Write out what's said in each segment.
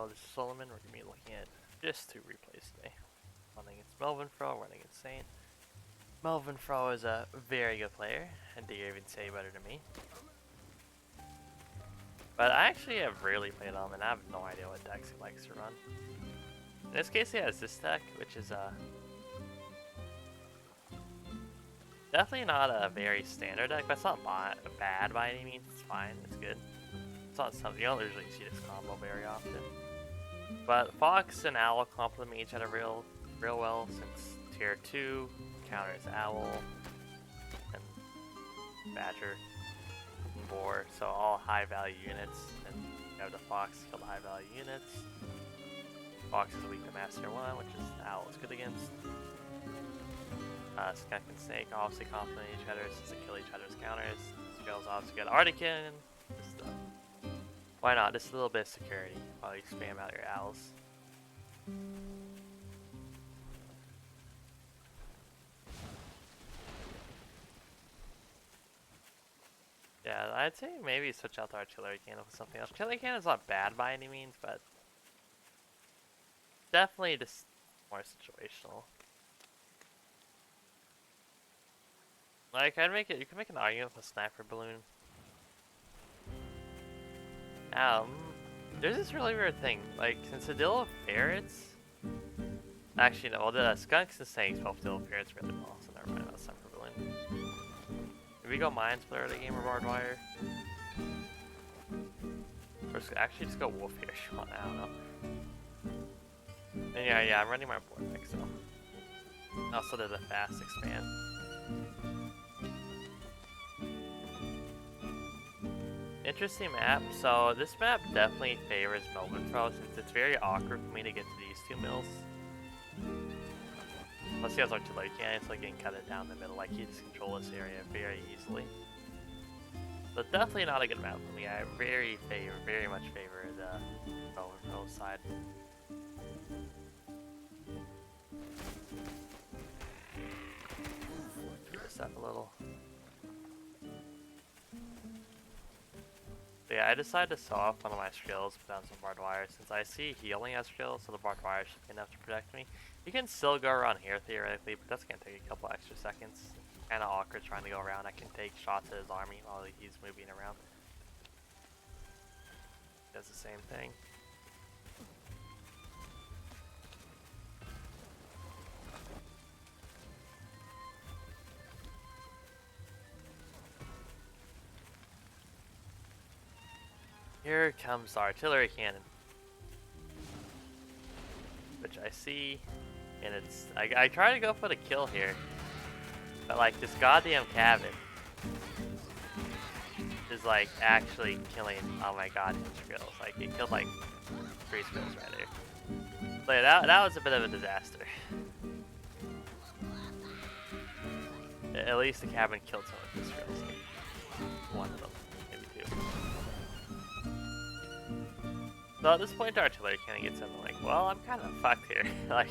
So this is Solomon. We're gonna be looking at just 2 replays today. One against Melvin Fro, running insane. Melvin Fro is a very good player, and dare even say better than me. But I actually have rarely played him, and I have no idea what decks he likes to run. In this case, he has this deck, which is definitely not a very standard deck, but it's not bad by any means. It's fine, it's good. It's not something you don't usually see this combo very often. But Fox and Owl complement each other real well, since tier 2 counters Owl and Badger and Boar, so all high value units, and you have the Fox kill the high value units. Fox is weak to Master 1, which is Owl is good against. Skunk and Snake obviously complement each other since they kill each other's counters. Skill's obviously good. Artican, just why not? Just a little bit of security while you spam out your owls. Yeah, I'd say maybe switch out the artillery cannon with something else. Artillery cannon's not bad by any means, but definitely just more situational. Like, you can make an argument with a sniper balloon. There's this really weird thing, like, since the deal with ferrets, actually no, well, the skunks and snakes both deal with ferrets really well, so never mind about sniper balloon. If we go mine splitter the game or barbed wire, or actually just go wolf here if you want, I don't know. And yeah, I'm running my board deck, so also did a fast expand. Interesting map. So this map definitely favors Melvin Fro since it's very awkward for me to get to these 2 mills. Plus he has artillery cannon, so I can cut it down the middle. Like he just control this area very easily. But definitely not a good map for me. I very much favor the Melvin Fro side. This up a little. Yeah, I decided to saw off one of my skills, put down some barbed wire, since I see healing as skills, so the barbed wire should be enough to protect me. You can still go around here theoretically, but that's gonna take a couple extra seconds. Kinda awkward trying to go around. I can take shots at his army while he's moving around. Does the same thing. Here comes the artillery cannon, which I see, and it's I try to go for the kill here, but like this goddamn cabin is like actually killing all my goddamn skills. Like it killed like 3 skills right there. So yeah, that was a bit of a disaster. At least the cabin killed some of the skills. One of them, maybe 2. So at this point, the artillery cannon gets in. I'm like, well, I'm kind of fucked here. Like,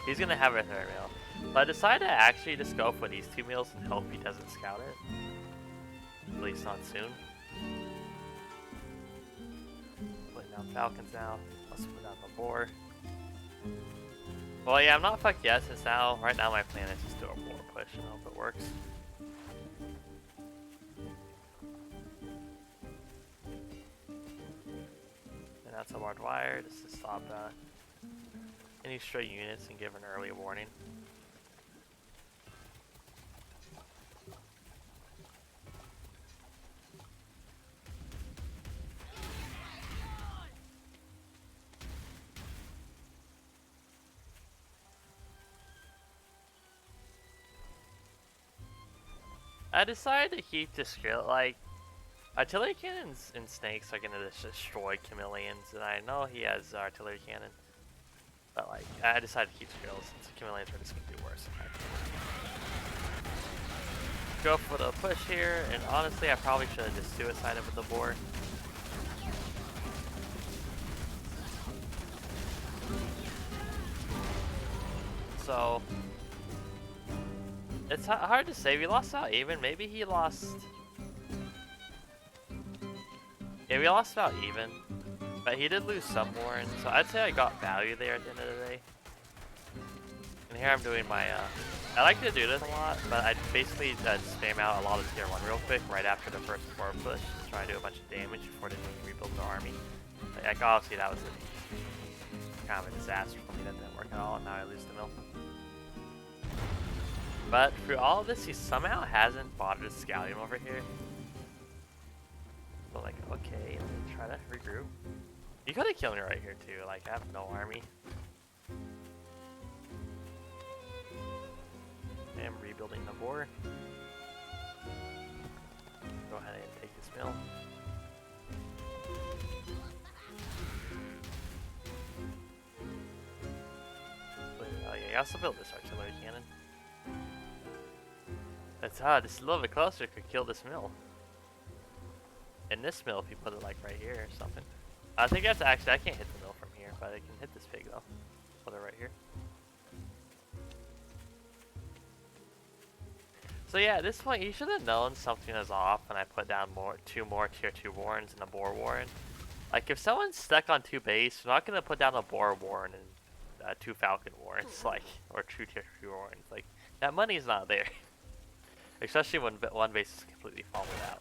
he's gonna have a 3rd mill. But I decided to actually just go for these 2 mills and hope he doesn't scout it. At least not soon. Putting down falcons now. Let's put down the boar. Well, yeah, I'm not fucked yet, since right now my plan is just do a boar push and hope it works. That's a barbed wire just to stop any stray units and give an early warning. I decided to keep the skill, like, artillery cannons and snakes are gonna just destroy chameleons, and I know he has artillery cannon, but like I decided to keep skills since the chameleons are just gonna do worse. Go for the push here, and honestly, I probably should have just suicided with the boar. So it's hard to say. We lost out even. Maybe he lost. Yeah, we lost about even. But he did lose some warrants, so I'd say I got value there at the end of the day. And here I'm doing my, I like to do this a lot, but I basically spam out a lot of tier 1 real quick right after the first Boar push to try to do a bunch of damage before they rebuild their army. Like, obviously that was kind of a disaster for me. That didn't work at all, and now I lose the mill. But through all of this, he somehow hasn't bothered to scout him over here. So like, okay, let me try to regroup. You could have killed me right here too, like I have no army. I am rebuilding the boar. Go ahead and take this mill. Oh yeah, you also built this artillery cannon. That's just a little bit closer could kill this mill. And this mill if you put it like right here or something. I think that's actually, I can't hit the mill from here, but I can hit this pig though. Put it right here. So yeah, at this point you should have known something was off when I put down two more tier 2 warrens and a boar warren. Like if someone's stuck on 2 base, they're not gonna put down a boar warren and 2 falcon warrens, like, or 2 tier 2 warrens. Like that money's not there. Especially when one base is completely followed out.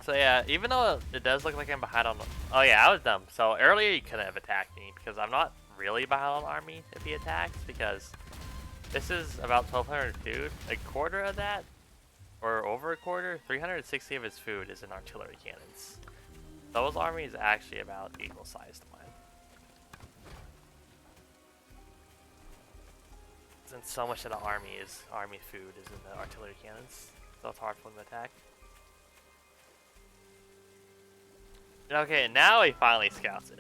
So yeah, even though it does look like I'm behind on... Oh yeah, I was dumb. So earlier you couldn't have attacked me because I'm not really behind on army if he attacks because this is about 1,200 food. A quarter of that, or over a quarter, 360 of his food is in artillery cannons. Those army is actually about equal size to mine. Since so much of the army food is in the artillery cannons, so it's hard for them to attack. Okay, now he finally scouts it.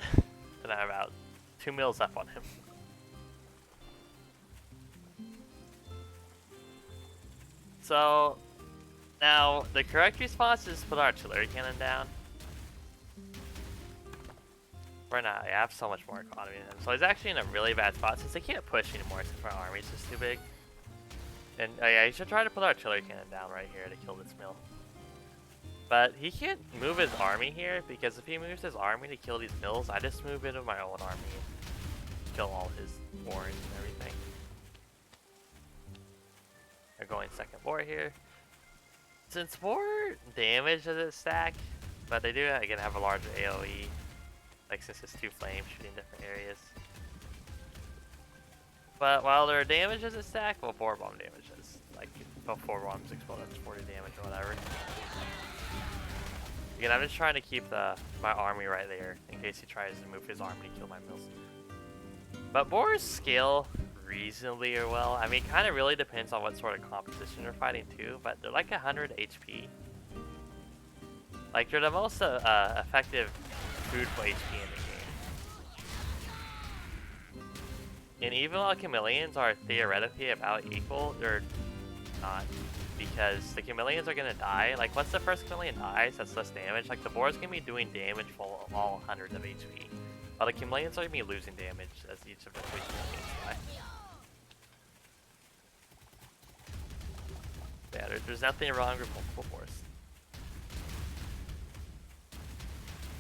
And I'm about 2 mils up on him. So, now the correct response is put artillery cannon down. Right now, I have so much more economy than him. So he's actually in a really bad spot since they can't push anymore since my army's just too big. And yeah, you should try to put artillery cannon down right here to kill this mill. But he can't move his army here because if he moves his army to kill these mills, I just move into my own army and kill all his warrens and everything. They're going second boar here. Since more damage doesn't stack, but they do again have a larger AoE. Like since it's 2 flames shooting different areas. But while their damage doesn't stack, well, boar bomb damage is like before bombs explode, that's 40 damage or whatever. Again, I'm just trying to keep my army right there in case he tries to move his army to kill my mills. But boars scale reasonably well. I mean, it kind of really depends on what sort of composition you're fighting too, but they're like 100 HP. Like, they're the most effective food for HP in the game. And even while chameleons are theoretically about equal, they're not. Because the chameleons are gonna die. Like, once the first chameleon dies, that's less damage. Like, the boar's gonna be doing damage for all hundreds of HP. While the chameleons are gonna be losing damage as each of the 3 chameleons die. Yeah, there's nothing wrong with multiple boars.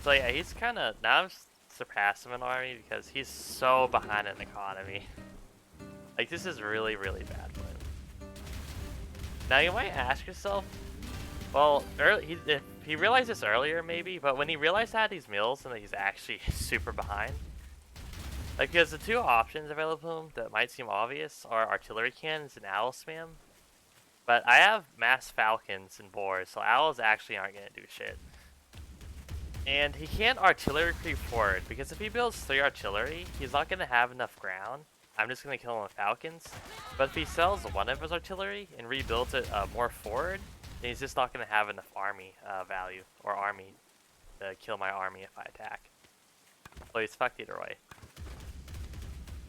So yeah, he's kind of, now I've surpassed him in army because he's so behind in economy. Like, this is really, really bad for him. Now you might ask yourself, well, he realized this earlier maybe, but when he realized I had these mills and that he's actually super behind, like, because the 2 options available to him that might seem obvious are artillery cannons and owl spam. But I have mass falcons and boars, so owls actually aren't going to do shit. And he can't artillery creep forward, because if he builds 3 artillery, he's not going to have enough ground. I'm just going to kill him with falcons. But if he sells one of his artillery and rebuilds it more forward, then he's just not going to have enough army value, or army, to kill my army if I attack. So he's fucked either way.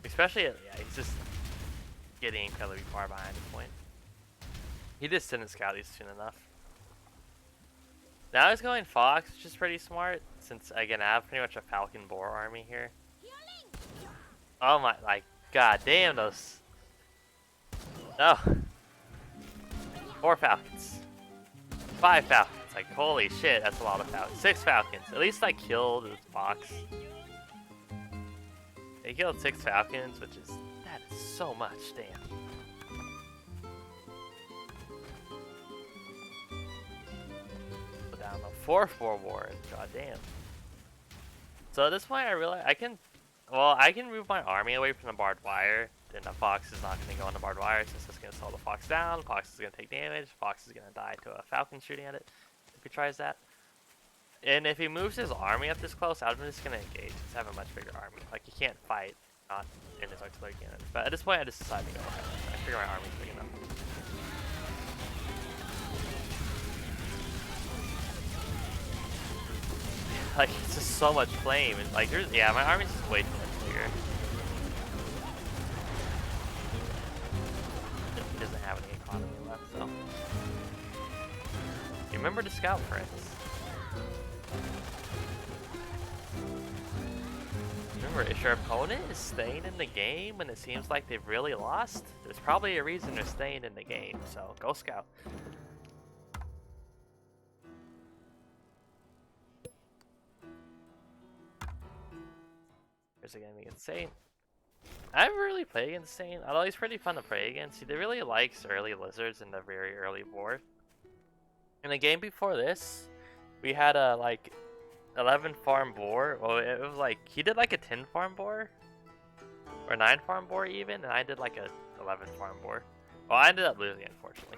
Especially, yeah, he's just getting incredibly far behind this point. He just didn't scout these soon enough. Now he's going Fox, which is pretty smart, since again I have pretty much a Falcon Boar army here. Oh my, like, god damn those. No. 4 Falcons. 5 falcons. Like, holy shit, that's a lot of falcons. 6 falcons. At least I killed this fox. They killed 6 falcons, which is... That is so much, damn. Put down the 4-4 ward. God damn. So at this point, I realize I can... Well, I can move my army away from the barbed wire. Then the fox is not going to go on the barbed wire since it's going to slow the fox down. The fox is going to take damage. The fox is going to die to a falcon shooting at it if he tries that. And if he moves his army up this close, I'm just going to engage. Just have a much bigger army. Like, he can't fight not in his artillery cannons. But at this point, I just decided to go ahead. I figure my army's big enough. Like, it's just so much flame. And, like, there's, yeah, my army's just way too much bigger. He doesn't have any economy left, so. Remember to scout, friends. Remember, if your opponent is staying in the game when it seems like they've really lost, there's probably a reason they're staying in the game, so go scout. Here's gonna be Insane. I haven't really played against Insane, although he's pretty fun to play against. He really likes early lizards in the very early board. In the game before this, we had a like 11 farm boar. Well, it was like he did like a 10 farm boar or 9 farm boar even, and I did like a 11 farm boar. Well, I ended up losing, unfortunately,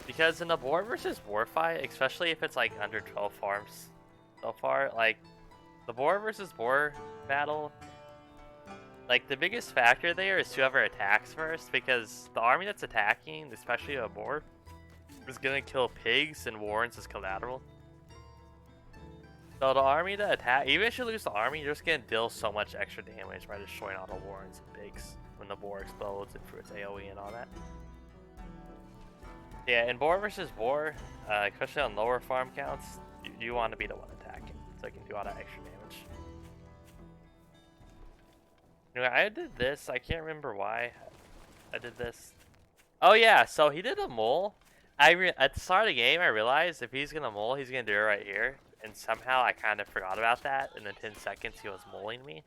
because in the boar versus boar fight, especially if it's like under 12 farms so far, like the boar versus boar battle, like the biggest factor there is whoever attacks first, because the army that's attacking, especially a boar, is gonna kill pigs and warrens as collateral. So the army that attack, even if you lose the army, you're just gonna deal so much extra damage by destroying all the warrens and pigs when the boar explodes and through its AoE and all that. Yeah, in boar versus boar, especially on lower farm counts, you want to be the one attacking, so you can do all that extra damage. Anyway, I did this. I can't remember why I did this. Oh yeah, so he did a mole. At the start of the game, I realized if he's gonna mole, he's gonna do it right here. And somehow I kind of forgot about that. And in 10 seconds, he was moling me.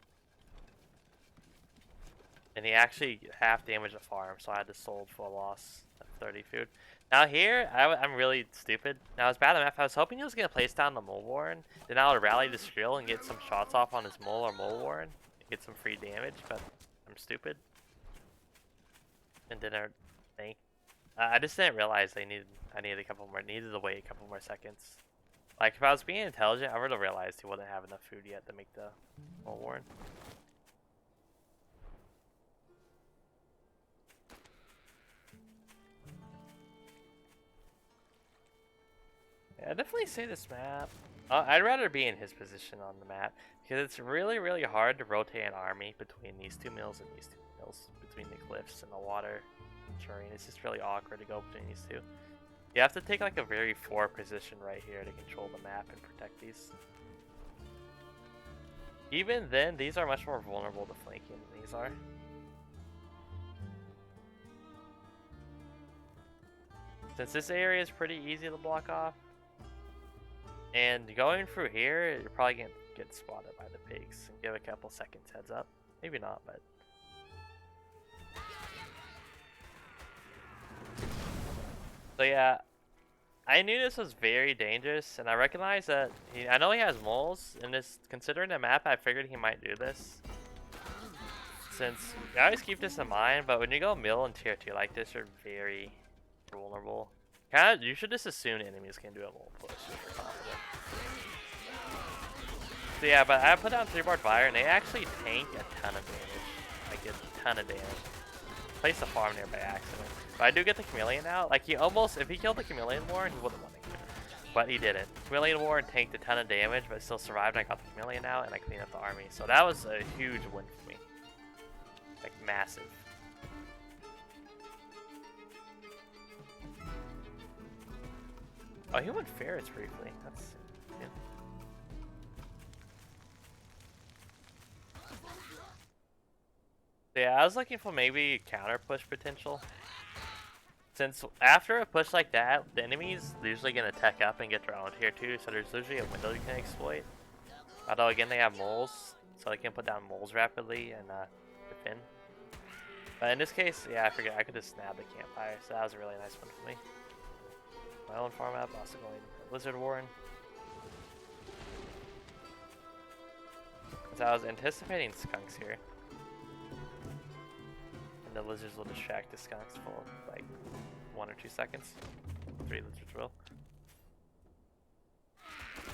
And he actually half damaged the farm, so I had to sold for a loss of 30 food. Now here, I'm really stupid. Now it's bad enough. I was hoping he was gonna place down the mole warren. Then I would rally the skrill and get some shots off on his mole or mole warren. Get some free damage, but I'm stupid and didn't think. I just didn't realize I needed to wait a couple more seconds. Like if I was being intelligent, I would have realized he wouldn't have enough food yet to make the mole warren. Yeah, I definitely say this map. I'd rather be in his position on the map, because it's really, really hard to rotate an army between these 2 mills and these 2 mills, between the cliffs and the water and terrain. It's just really awkward to go between these two. You have to take like a very 4 position right here to control the map and protect these. Even then, these are much more vulnerable to flanking than these are. Since this area is pretty easy to block off, and going through here, you're probably gonna get spotted by the pigs and give a couple seconds heads up. Maybe not, but. So yeah, I knew this was very dangerous, and I recognized that I know he has moles, and this, considering the map, I figured he might do this. Since I always keep this in mind, but when you go mill and tier 2 like this, you're very vulnerable. You should just assume enemies can do a mole push if you're confident. So yeah, but I put down 3 barbed wire, and they actually tank a ton of damage. Like a ton of damage. Placed a farm there by accident. But I do get the chameleon out. Like he almost, if he killed the chameleon warren, he would've won it. But he didn't. Chameleon warren tanked a ton of damage, but still survived. And I got the chameleon out, and I cleaned up the army. So that was a huge win for me. Like massive. Oh, he went ferrets briefly. That's yeah. So yeah, I was looking for maybe counter push potential. Since after a push like that, the enemy's usually gonna tech up and get their own tier 2, so there's usually a window you can exploit. Although again they have moles, so they can put down moles rapidly and defend. But in this case, yeah, I forget, I could just snap the campfire, so that was a really nice one for me. My own farm up, also going Lizard Warren. So I was anticipating skunks here. And the lizards will distract the skunks for like 1 or 2 seconds. 3 lizards will.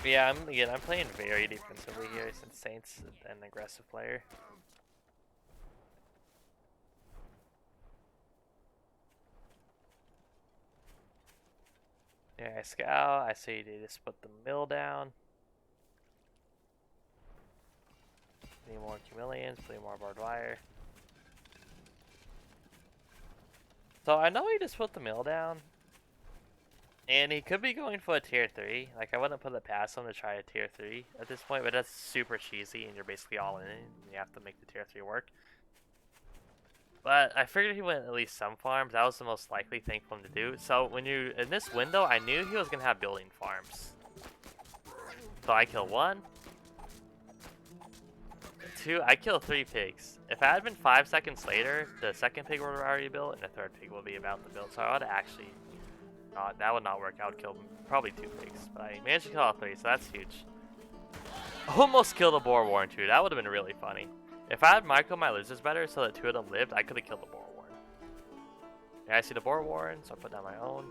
But yeah, I'm playing very defensively here since Saint's an aggressive player. Yeah, I scout. I say to just put the mill down. Need more chameleons, put more barbed wire. So I know he just put the mill down. And he could be going for a tier 3. Like, I wouldn't put it past him to try a tier 3 at this point, but that's super cheesy and you're basically all in it. And you have to make the tier 3 work. But I figured he went at least some farms. That was the most likely thing for him to do. So when you in this window, I knew he was gonna have building farms. So I kill 1, 2. I kill 3 pigs. If it had been 5 seconds later, the second pig would have already built, and the third pig will be about to build. So I would actually not. That would not work. I would kill probably 2 pigs, but I managed to kill all 3, so that's huge. Almost killed a Boar Warren too. That would have been really funny. If I had micro my lizards better so that 2 of them lived, I could have killed the Boar Warren. Yeah, I see the Boar Warren, so I put down my own.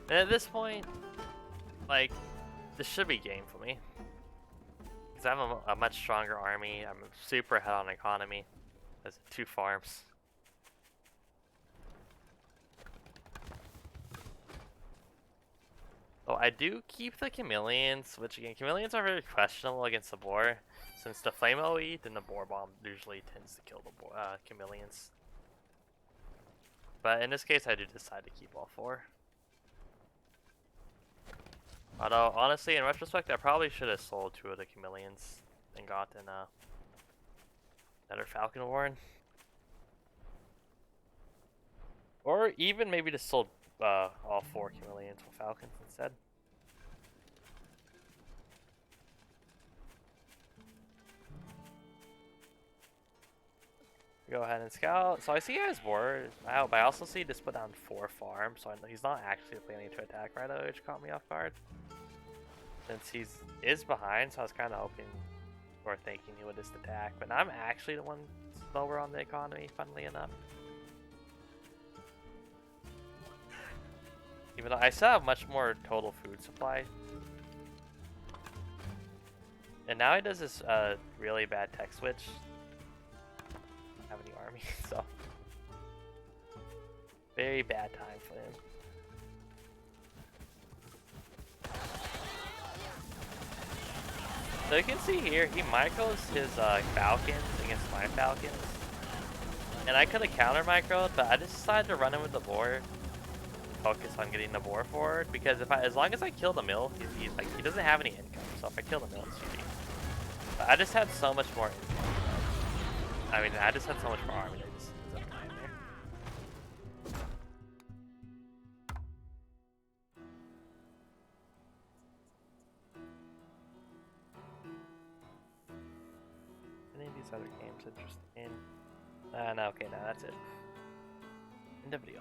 And at this point, like, this should be game for me. Because I have a much stronger army. I'm super ahead on economy. There's 2 farms. Oh, I do keep the chameleons, which again, chameleons are very questionable against the boar. Since the flame OE, then the boar bomb usually tends to kill the chameleons. But in this case, I do decide to keep all 4. Although, honestly, in retrospect, I probably should have sold 2 of the chameleons and gotten another Falcon Warren. Or even maybe just sold all 4 chameleons for Falcons instead. Go ahead and scout. So I see he has Boar out, but I also see he just put down 4 farms, so I know he's not actually planning to attack right away, which caught me off guard. Since he is behind, so I was kind of hoping or thinking he would just attack, but I'm actually the one slower on the economy, funnily enough. Even though I still have much more total food supply. And now he does this really bad tech switch. Have any army, so very bad time for him. So you can see here, he micros his falcons against my falcons, and I could have counter microed, but I just decided to run in with the boar, focus on getting the boar forward, because as long as I kill the mill, he's like, he doesn't have any income, so if I kill the mill, it's GG. But I just had so much more income. I mean, I just had so much more army. Any of these other games interesting? No, okay, no, that's it. End of video.